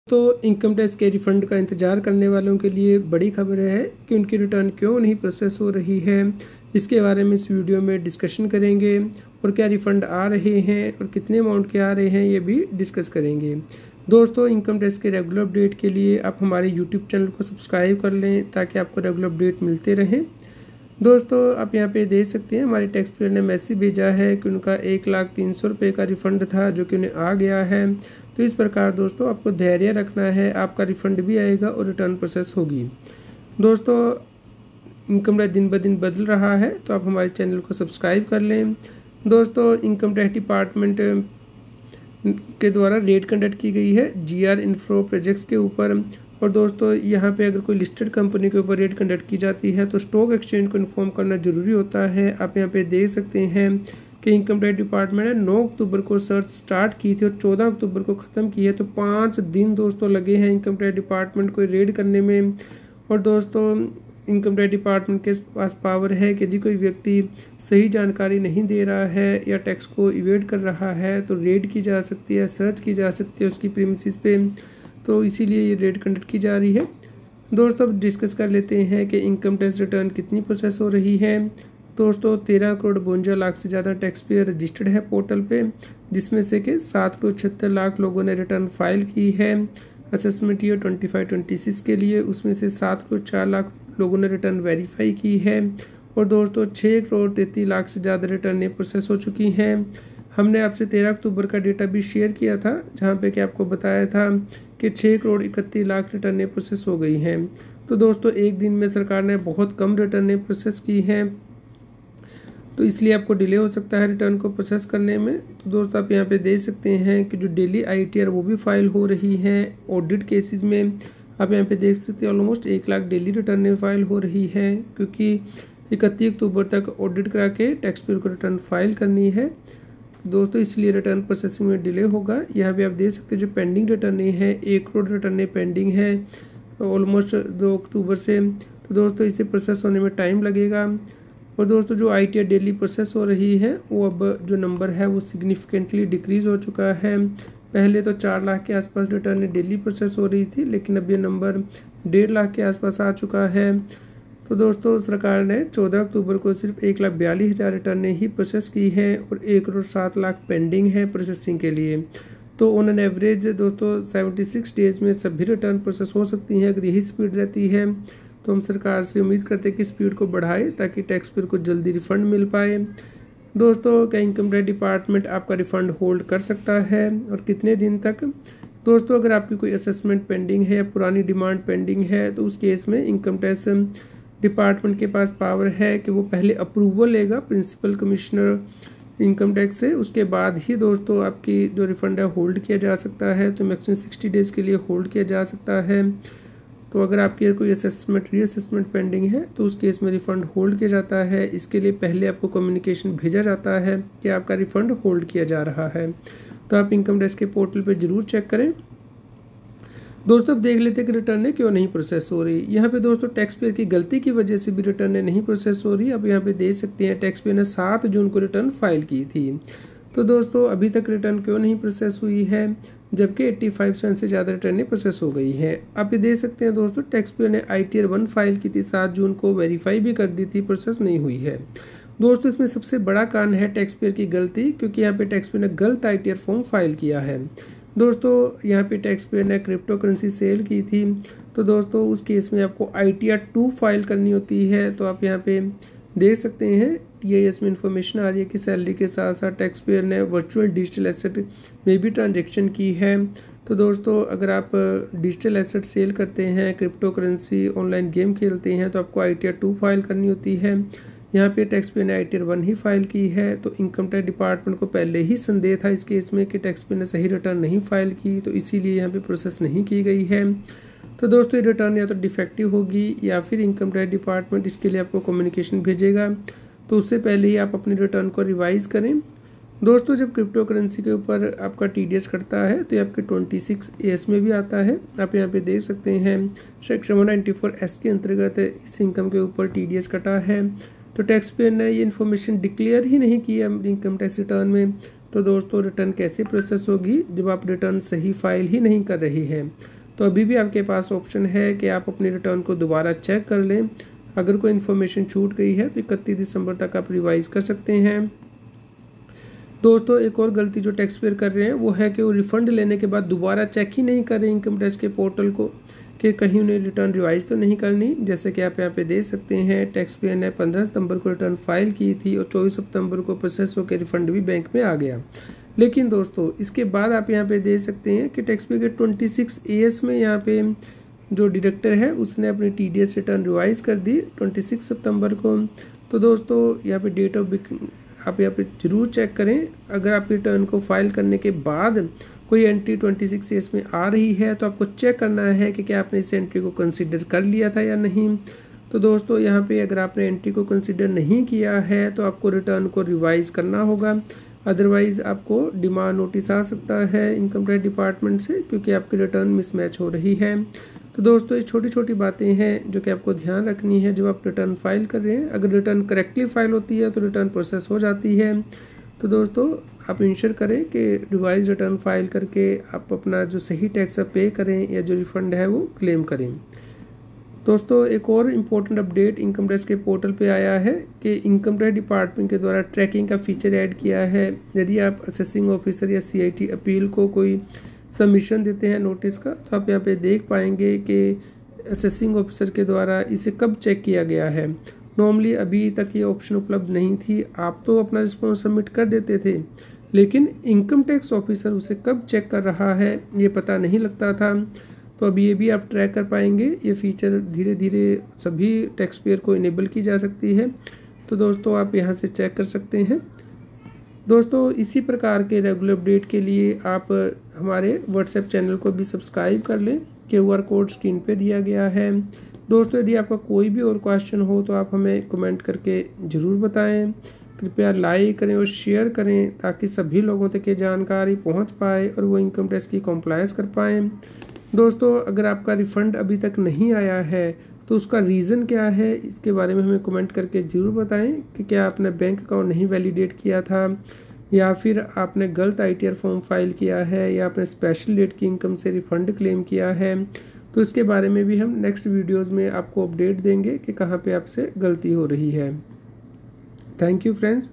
तो income tax के refund का इंतज़ार करने वालों के लिए बड़ी खबर है कि उनकी रिटर्न क्यों नहीं प्रोसेस हो रही है। इसके बारे में इस वीडियो में डिस्कशन करेंगे और क्या रिफ़ंड आ रहे हैं और कितने अमाउंट के आ रहे हैं ये भी डिस्कस करेंगे। दोस्तों, इनकम टैक्स के रेगुलर अपडेट के लिए आप हमारे यूट्यूब चैनल को सब्सक्राइब कर लें ताकि आपको रेगुलर अपडेट मिलते रहें। दोस्तों, आप यहाँ पे देख सकते हैं हमारे टैक्स पेयर ने मैसेज भेजा है कि उनका 1,03,000 रुपये का रिफ़ंड था जो कि उन्हें आ गया है। तो इस प्रकार दोस्तों आपको धैर्य रखना है, आपका रिफ़ंड भी आएगा और रिटर्न प्रोसेस होगी। दोस्तों, इनकम टैक्स दिन ब दिन बदल रहा है तो आप हमारे चैनल को सब्सक्राइब कर लें। दोस्तों, इनकम टैक्स डिपार्टमेंट के द्वारा रेड कंडक्ट की गई है GR इन्फ्रो प्रोजेक्ट्स के ऊपर। और दोस्तों, यहाँ पे अगर कोई लिस्टेड कंपनी के ऊपर रेड कंडक्ट की जाती है तो स्टॉक एक्सचेंज को इन्फॉर्म करना जरूरी होता है। आप यहाँ पे देख सकते हैं कि इनकम टैक्स डिपार्टमेंट ने 9 अक्टूबर को सर्च स्टार्ट की थी और 14 अक्टूबर को ख़त्म की है। तो 5 दिन दोस्तों लगे हैं इनकम टैक्स डिपार्टमेंट को रेड करने में। और दोस्तों, इनकम टैक्स डिपार्टमेंट के पास पावर है कि यदि कोई व्यक्ति सही जानकारी नहीं दे रहा है या टैक्स को इवेड कर रहा है तो रेड की जा सकती है, सर्च की जा सकती है उसकी प्रीमिसेस पे। तो इसीलिए ये रेड कंडक्ट की जा रही है। दोस्तों, अब डिस्कस कर लेते हैं कि इनकम टैक्स रिटर्न कितनी प्रोसेस हो रही है। दोस्तों, 13,52,00,000 से ज़्यादा टैक्स पेयर रजिस्टर्ड है पोर्टल पे, जिसमें से कि 7,76,00,000 लोगों ने रिटर्न फाइल की है असेसमेंट ईयर 25-26 के लिए। उसमें से 7,04,00,000 लोगों ने रिटर्न वेरीफाई की है। और दोस्तों, 6,33,00,000 से ज़्यादा रिटर्नें प्रोसेस हो चुकी हैं। हमने आपसे 13 अक्टूबर का डेटा भी शेयर किया था जहाँ पे कि आपको बताया था कि 6,31,00,000 रिटर्नें प्रोसेस हो गई हैं। तो दोस्तों, एक दिन में सरकार ने बहुत कम रिटर्नें प्रोसेस की हैं, तो इसलिए आपको डिले हो सकता है रिटर्न को प्रोसेस करने में। तो दोस्तों, आप यहाँ पे देख सकते हैं कि जो डेली ITR वो भी फाइल हो रही है। ऑडिट केसेस में आप यहाँ पे देख सकते हैं ऑलमोस्ट 1,00,000 डेली रिटर्नें फाइल हो रही है, क्योंकि 31 अक्टूबर तक ऑडिट करा के टैक्स पेयर को रिटर्न फाइल करनी है। दोस्तों, इसलिए रिटर्न प्रोसेसिंग में डिले होगा। यहाँ पे आप देख सकते हैं जो पेंडिंग रिटर्नें हैं, 1 करोड़ रिटर्नें पेंडिंग है ऑलमोस्ट 2 अक्टूबर से। तो दोस्तों, इसे प्रोसेस होने में टाइम लगेगा। और दोस्तों, जो ITR डेली प्रोसेस हो रही है वो अब जो नंबर है वो सिग्निफिकेंटली डिक्रीज़ हो चुका है। पहले तो 4 लाख के आसपास रिटर्नें डेली प्रोसेस हो रही थी, लेकिन अब ये नंबर 1.5 लाख के आसपास आ चुका है। तो दोस्तों, सरकार ने 14 अक्टूबर को सिर्फ 1,42,000 रिटर्नें ही प्रोसेस की है और 1,07,00,000 पेंडिंग है प्रोसेसिंग के लिए। तो ऑन एन एवरेज दोस्तों 76 डेज़ में सभी रिटर्न प्रोसेस हो सकती हैं। अगर यही स्पीड रहती है तो हम सरकार से उम्मीद करते हैं कि स्पीड को बढ़ाए ताकि टैक्स पेयर को जल्दी रिफंड मिल पाए। दोस्तों, क्या इनकम टैक्स डिपार्टमेंट आपका रिफ़ंड होल्ड कर सकता है और कितने दिन तक? दोस्तों, अगर आपकी कोई असेसमेंट पेंडिंग है या पुरानी डिमांड पेंडिंग है तो उस केस में इनकम टैक्स डिपार्टमेंट के पास पावर है कि वो पहले अप्रूवल लेगा प्रिंसिपल कमिश्नर इनकम टैक्स से, उसके बाद ही दोस्तों आपकी जो रिफ़ंड है होल्ड किया जा सकता है। तो मैक्सिमम 60 डेज़ के लिए होल्ड किया जा सकता है। तो अगर आपकी कोई असेसमेंट रीअसेसमेंट पेंडिंग है तो उस केस में रिफ़ंड होल्ड किया जाता है। इसके लिए पहले आपको कम्युनिकेशन भेजा जाता है कि आपका रिफ़ंड होल्ड किया जा रहा है। तो आप इनकम टैक्स के पोर्टल पर ज़रूर चेक करें। दोस्तों, अब देख लेते हैं कि रिटर्नें क्यों नहीं प्रोसेस हो रही। यहाँ पे दोस्तों टैक्स पेयर की गलती की वजह से भी रिटर्नें नहीं प्रोसेस हो रही। अब यहाँ पे देख सकते हैं टैक्स पेयर ने 7 जून को रिटर्न फाइल की थी। तो दोस्तों, अभी तक रिटर्न क्यों नहीं प्रोसेस हुई है जबकि 85% से ज़्यादा रिटर्नें प्रोसेस हो गई हैं। आप ये देख सकते हैं दोस्तों, टैक्स पेयर ने ITR 1 फाइल की थी 7 जून को, वेरीफाई भी कर दी थी, प्रोसेस नहीं हुई है। दोस्तों, इसमें सबसे बड़ा कारण है टैक्स पेयर की गलती, क्योंकि यहाँ पे टैक्स पेयर ने गलत ITR फॉर्म फाइल किया है। दोस्तों, यहाँ पे टैक्स पेयर ने क्रिप्टो करेंसी सेल की थी, तो दोस्तों उस केस में आपको ITR 2 फाइल करनी होती है। तो आप यहाँ पे देख सकते हैं ये इसमें इन्फॉर्मेशन आ रही है कि सैलरी के साथ साथ टैक्स पेयर ने वर्चुअल डिजिटल एसेट में भी ट्रांजेक्शन की है। तो दोस्तों, अगर आप डिजिटल एसेट सेल करते हैं, क्रिप्टो करेंसी, ऑनलाइन गेम खेलते हैं, तो आपको ITR 2 फाइल करनी होती है। यहाँ पे टैक्स पेयर ने ITR 1 ही फाइल की है। तो इनकम टैक्स डिपार्टमेंट को पहले ही संदेह था इस केस में कि टैक्स पेयर ने सही रिटर्न नहीं फाइल की, तो इसीलिए यहाँ पे प्रोसेस नहीं की गई है। तो दोस्तों, ये रिटर्न या तो डिफेक्टिव होगी या फिर इनकम टैक्स डिपार्टमेंट इसके लिए आपको कम्युनिकेशन भेजेगा। तो उससे पहले ही आप अपने रिटर्न को रिवाइज़ करें। दोस्तों, जब क्रिप्टो करेंसी के ऊपर आपका TDS कटता है तो ये आपके 26AS में भी आता है। आप यहाँ पे देख सकते हैं सेक्शन 194S के अंतर्गत इस इनकम के ऊपर TDS कटा है। तो टैक्स पेयर ने ये इन्फॉर्मेशन डिक्लेयर ही नहीं की है इनकम टैक्स रिटर्न में। तो दोस्तों, रिटर्न कैसे प्रोसेस होगी जब आप रिटर्न सही फाइल ही नहीं कर रही हैं। तो अभी भी आपके पास ऑप्शन है कि आप अपनी रिटर्न को दोबारा चेक कर लें। अगर कोई इन्फॉर्मेशन छूट गई है तो 31 दिसंबर तक आप रिवाइज़ कर सकते हैं। दोस्तों एक और गलती जो टैक्स पेयर कर रहे हैं वो है कि वो रिफ़ंड लेने के बाद दोबारा चेक ही नहीं कर रहे इनकम टैक्स के पोर्टल को कि कहीं उन्हें रिटर्न रिवाइज तो नहीं करनी। जैसे कि आप यहाँ पे देख सकते हैं, टैक्स पेयर ने 15 सितंबर को रिटर्न फाइल की थी और 24 सितंबर को प्रोसेस होकर रिफंड भी बैंक में आ गया। लेकिन दोस्तों इसके बाद आप यहाँ पे देख सकते हैं कि टैक्स पेयर के 26 AS में यहाँ पे जो डायरेक्टर है उसने अपनी TDS रिटर्न रिवाइज कर दी 26 सितंबर को। तो दोस्तों यहाँ पे डेट ऑफ आप यहाँ पे ज़रूर चेक करें। अगर आप रिटर्न को फाइल करने के बाद कोई एंट्री 26 AS में आ रही है तो आपको चेक करना है कि क्या आपने इस एंट्री को कंसीडर कर लिया था या नहीं। तो दोस्तों यहाँ पे अगर आपने एंट्री को कंसीडर नहीं किया है तो आपको रिटर्न को रिवाइज़ करना होगा, अदरवाइज़ आपको डिमांड नोटिस आ सकता है इनकम टैक्स डिपार्टमेंट से, क्योंकि आपकी रिटर्न मिसमैच हो रही है। तो दोस्तों ये छोटी छोटी बातें हैं जो कि आपको ध्यान रखनी है जब आप रिटर्न फाइल कर रहे हैं। अगर रिटर्न करेक्टली फाइल होती है तो रिटर्न प्रोसेस हो जाती है। तो दोस्तों आप इंश्योर करें कि रिवाइज रिटर्न फाइल करके आप अपना जो सही टैक्स पे करें या जो रिफ़ंड है वो क्लेम करें। दोस्तों एक और इम्पोर्टेंट अपडेट इनकम टैक्स के पोर्टल पे आया है कि इनकम टैक्स डिपार्टमेंट के द्वारा ट्रैकिंग का फीचर ऐड किया है। यदि आप असेसिंग ऑफिसर या CIT अपील को कोई सबमिशन देते हैं नोटिस का, तो आप यहाँ पे देख पाएंगे कि असेसिंग ऑफिसर के द्वारा इसे कब चेक किया गया है। नॉर्मली अभी तक ये ऑप्शन उपलब्ध नहीं थी, आप तो अपना रिस्पॉन्स सबमिट कर देते थे, लेकिन इनकम टैक्स ऑफिसर उसे कब चेक कर रहा है ये पता नहीं लगता था। तो अब ये भी आप ट्रैक कर पाएंगे। ये फीचर धीरे धीरे सभी टैक्स पेयर को इनेबल की जा सकती है। तो दोस्तों आप यहाँ से चेक कर सकते हैं। दोस्तों इसी प्रकार के रेगुलर अपडेट के लिए आप हमारे व्हाट्सएप चैनल को भी सब्सक्राइब कर लें। QR कोड स्क्रीन पे दिया गया है। दोस्तों यदि आपका कोई भी और क्वेश्चन हो तो आप हमें कमेंट करके ज़रूर बताएं। कृपया लाइक करें और शेयर करें ताकि सभी लोगों तक ये जानकारी पहुंच पाए और वो इनकम टैक्स की कॉम्प्लायंस कर पाएँ। दोस्तों अगर आपका रिफ़ंड अभी तक नहीं आया है तो उसका रीज़न क्या है, इसके बारे में हमें कमेंट करके ज़रूर बताएं कि क्या आपने बैंक अकाउंट नहीं वैलिडेट किया था या फिर आपने गलत ITR फॉर्म फाइल किया है या आपने स्पेशल डेट की इनकम से रिफ़ंड क्लेम किया है। तो इसके बारे में भी हम नेक्स्ट वीडियोज़ में आपको अपडेट देंगे कि कहाँ पे आपसे गलती हो रही है। Thank you friends.